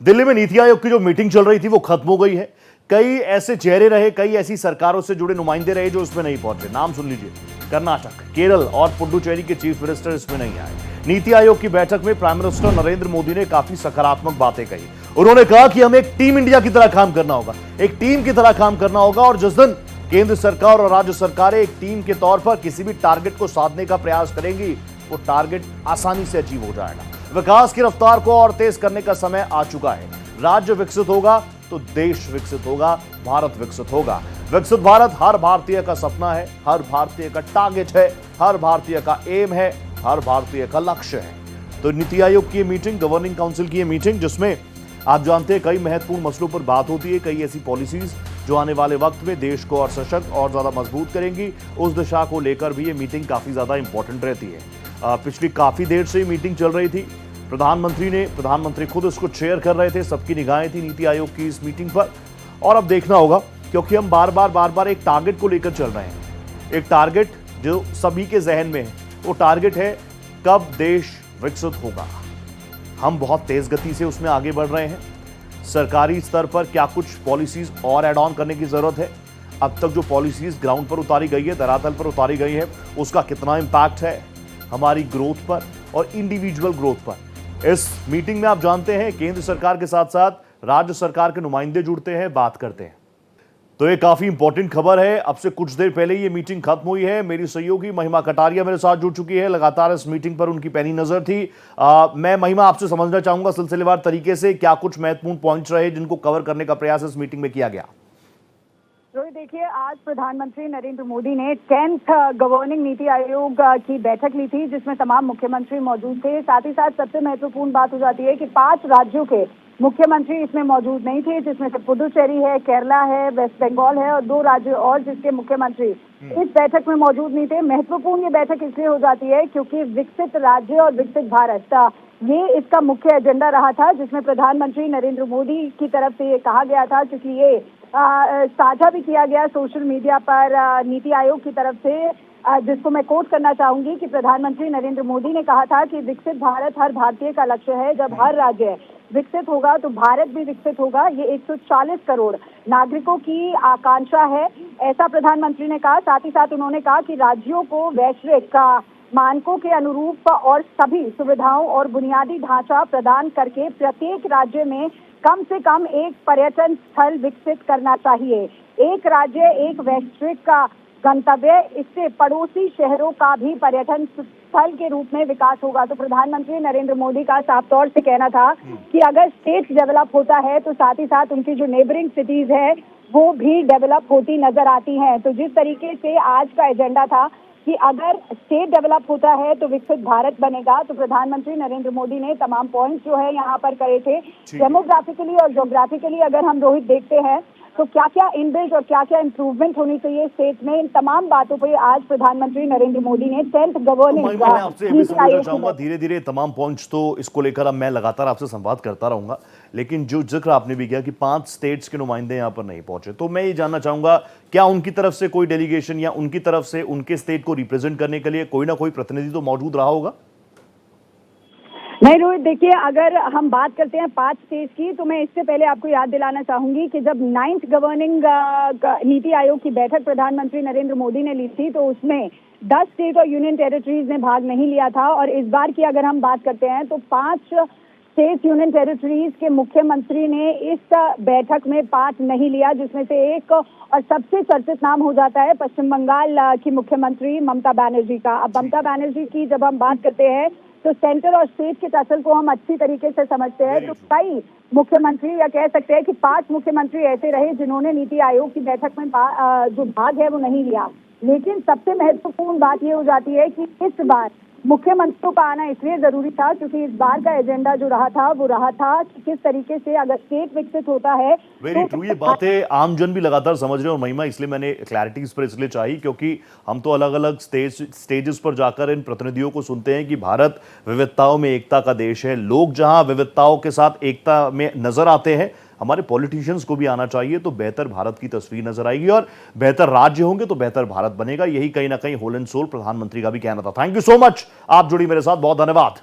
दिल्ली में नीति आयोग की जो मीटिंग चल रही थी वो खत्म हो गई है। कई ऐसे चेहरे रहे, कई ऐसी सरकारों से जुड़े नुमाइंदे रहे जो इसमें नहीं पहुंचे। नाम सुन लीजिए, कर्नाटक, केरल और पुडुचेरी के चीफ मिनिस्टर इसमें नहीं आए। नीति आयोग की बैठक में प्राइम मिनिस्टर नरेंद्र मोदी ने काफी सकारात्मक बातें कही। उन्होंने कहा कि हमें एक टीम इंडिया की तरह काम करना होगा, एक टीम की तरह काम करना होगा, और जिस दिन केंद्र सरकार और राज्य सरकारें एक टीम के तौर पर किसी भी टारगेट को साधने का प्रयास करेंगी, वो टारगेट आसानी से अचीव हो जाएगा। विकास की रफ्तार को और तेज करने का समय आ चुका है। राज्य विकसित होगा तो देश विकसित होगा, भारत विकसित होगा। विकसित भारत हर भारतीय का सपना है, हर भारतीय का टारगेट है, हर भारतीय का एम है, हर भारतीय का लक्ष्य है। तो नीति आयोग की मीटिंग, गवर्निंग काउंसिल की मीटिंग, जिसमें आप जानते हैं कई महत्वपूर्ण मसलों पर बात होती है, कई ऐसी पॉलिसीज जो आने वाले वक्त में देश को और सशक्त और ज्यादा मजबूत करेंगी, उस दिशा को लेकर भी ये मीटिंग काफी ज्यादा इंपॉर्टेंट रहती है। पिछली काफी देर से मीटिंग चल रही थी। प्रधानमंत्री खुद इसको चेयर कर रहे थे, सबकी निगाहें थी नीति आयोग की इस मीटिंग पर। और अब देखना होगा, क्योंकि हम बार बार एक टारगेट को लेकर चल रहे हैं, एक टारगेट जो सभी के जहन में है। वो टारगेट है कब देश विकसित होगा। हम बहुत तेज गति से उसमें आगे बढ़ रहे हैं। सरकारी स्तर पर क्या कुछ पॉलिसीज और ऐड ऑन करने की जरूरत है। अब तक जो पॉलिसीज ग्राउंड पर उतारी गई है, धरातल पर उतारी गई है, उसका कितना इंपैक्ट है हमारी ग्रोथ पर और इंडिविजुअल ग्रोथ पर। इस मीटिंग में आप जानते हैं केंद्र सरकार के साथ साथ राज्य सरकार के नुमाइंदे जुड़ते हैं, बात करते हैं। तो ये काफी इंपॉर्टेंट खबर है। अब से कुछ देर पहले ये मीटिंग खत्म हुई है। मेरी सहयोगी महिमा कटारिया मेरे साथ जुड़ चुकी है। लगातार इस मीटिंग पर उनकी पैनी नजर थी। मैं महिमा आपसे समझना चाहूंगा सिलसिलेवार तरीके से क्या कुछ महत्वपूर्ण पॉइंट्स रहे जिनको कवर करने का प्रयास इस मीटिंग में किया गया। रोहित, देखिए, आज प्रधानमंत्री नरेंद्र मोदी ने 10th गवर्निंग नीति आयोग की बैठक ली थी, जिसमें तमाम मुख्यमंत्री मौजूद थे। साथ ही साथ सबसे महत्वपूर्ण बात हो जाती है कि 5 राज्यों के मुख्यमंत्री इसमें मौजूद नहीं थे, जिसमें से पुडुचेरी है, केरला है, वेस्ट बंगाल है और 2 राज्य और जिसके मुख्यमंत्री इस बैठक में मौजूद नहीं थे। महत्वपूर्ण ये बैठक इसलिए हो जाती है क्योंकि विकसित राज्य और विकसित भारत ये इसका मुख्य एजेंडा रहा था, जिसमें प्रधानमंत्री नरेंद्र मोदी की तरफ से ये कहा गया था, क्योंकि ये साझा भी किया गया सोशल मीडिया पर नीति आयोग की तरफ से, जिसको मैं कोट करना चाहूंगी कि प्रधानमंत्री नरेंद्र मोदी ने कहा था कि विकसित भारत हर भारतीय का लक्ष्य है। जब हर राज्य विकसित होगा तो भारत भी विकसित होगा। ये 140 करोड़ नागरिकों की आकांक्षा है, ऐसा प्रधानमंत्री ने कहा। साथ ही साथ उन्होंने कहा कि राज्यों को वैश्विक मानकों के अनुरूप और सभी सुविधाओं और बुनियादी ढांचा प्रदान करके प्रत्येक राज्य में कम से कम एक पर्यटन स्थल विकसित करना चाहिए। एक राज्य एक वैश्विक का गंतव्य, इससे पड़ोसी शहरों का भी पर्यटन स्थल के रूप में विकास होगा। तो प्रधानमंत्री नरेंद्र मोदी का साफ तौर से कहना था कि अगर स्टेट डेवलप होता है तो साथ ही साथ उनकी जो नेबरिंग सिटीज है वो भी डेवलप होती नजर आती हैं। तो जिस तरीके से आज का एजेंडा था कि अगर स्टेट डेवलप होता है तो विकसित भारत बनेगा, तो प्रधानमंत्री नरेंद्र मोदी ने तमाम पॉइंट्स जो है यहाँ पर करे थे। डेमोग्राफिकली और ज्योग्राफिकली अगर हम रोहित देखते हैं तो क्या क्या इनबिल्ट और क्या क्या इंप्रूवमेंट होनी चाहिए स्टेट में, इन तमाम बातों पर आज प्रधानमंत्री नरेंद्र मोदी ने 10th गवर्निंग चाहूंगा धीरे धीरे तमाम पॉइंट्स, तो इसको लेकर अब मैं लगातार आपसे संवाद करता रहूंगा। लेकिन जो जिक्र आपने भी किया कि 5 स्टेट्स के नुमाइंदे यहाँ पर नहीं पहुंचे, तो मैं ये जानना चाहूंगा क्या उनकी तरफ से कोई डेलीगेशन या उनकी तरफ से उनके स्टेट को रिप्रेजेंट करने के लिए कोई ना कोई प्रतिनिधि तो मौजूद रहा होगा? नहीं रोहित, देखिए, अगर हम बात करते हैं 5 स्टेट की, तो मैं इससे पहले आपको याद दिलाना चाहूंगी कि जब 9th गवर्निंग नीति आयोग की बैठक प्रधानमंत्री नरेंद्र मोदी ने ली थी, तो उसमें 10 स्टेट और यूनियन टेरिटरीज ने भाग नहीं लिया था। और इस बार की अगर हम बात करते हैं तो 5 स्टेट यूनियन टेरिटरीज के मुख्यमंत्री ने इस बैठक में पार्ट नहीं लिया, जिसमें से एक और सबसे चर्चित नाम हो जाता है पश्चिम बंगाल की मुख्यमंत्री ममता बनर्जी का। अब ममता बनर्जी की जब हम बात करते हैं तो सेंटर और स्टेट के टसल को हम अच्छी तरीके से समझते हैं। तो कई मुख्यमंत्री, या कह सकते हैं कि 5 मुख्यमंत्री ऐसे रहे जिन्होंने नीति आयोग की बैठक में जो भाग है वो नहीं लिया। लेकिन सबसे महत्वपूर्ण बात ये हो जाती है कि इस बार मुख्यमंत्रियों का आना इसलिए जरूरी था क्योंकि इस बार का एजेंडा जो रहा था वो रहा था कि किस तरीके से अगर स्टेट विकसित होता है। वेरी ट्रू, ये बातें आमजन भी लगातार समझ रहे हैं। और महिमा, इसलिए मैंने क्लैरिटी इस पर इसलिए चाहिए क्योंकि हम तो अलग अलग स्टेजेस पर जाकर इन प्रतिनिधियों को सुनते हैं कि भारत विविधताओं में एकता का देश है। लोग जहां विविधताओं के साथ एकता में नजर आते हैं, हमारे पॉलिटिशियंस को भी आना चाहिए, तो बेहतर भारत की तस्वीर नजर आएगी और बेहतर राज्य होंगे तो बेहतर भारत बनेगा। यही कहीं ना कहीं होल एंड सोल प्रधानमंत्री का भी कहना था। थैंक यू सो मच, आप जुड़ी मेरे साथ, बहुत धन्यवाद।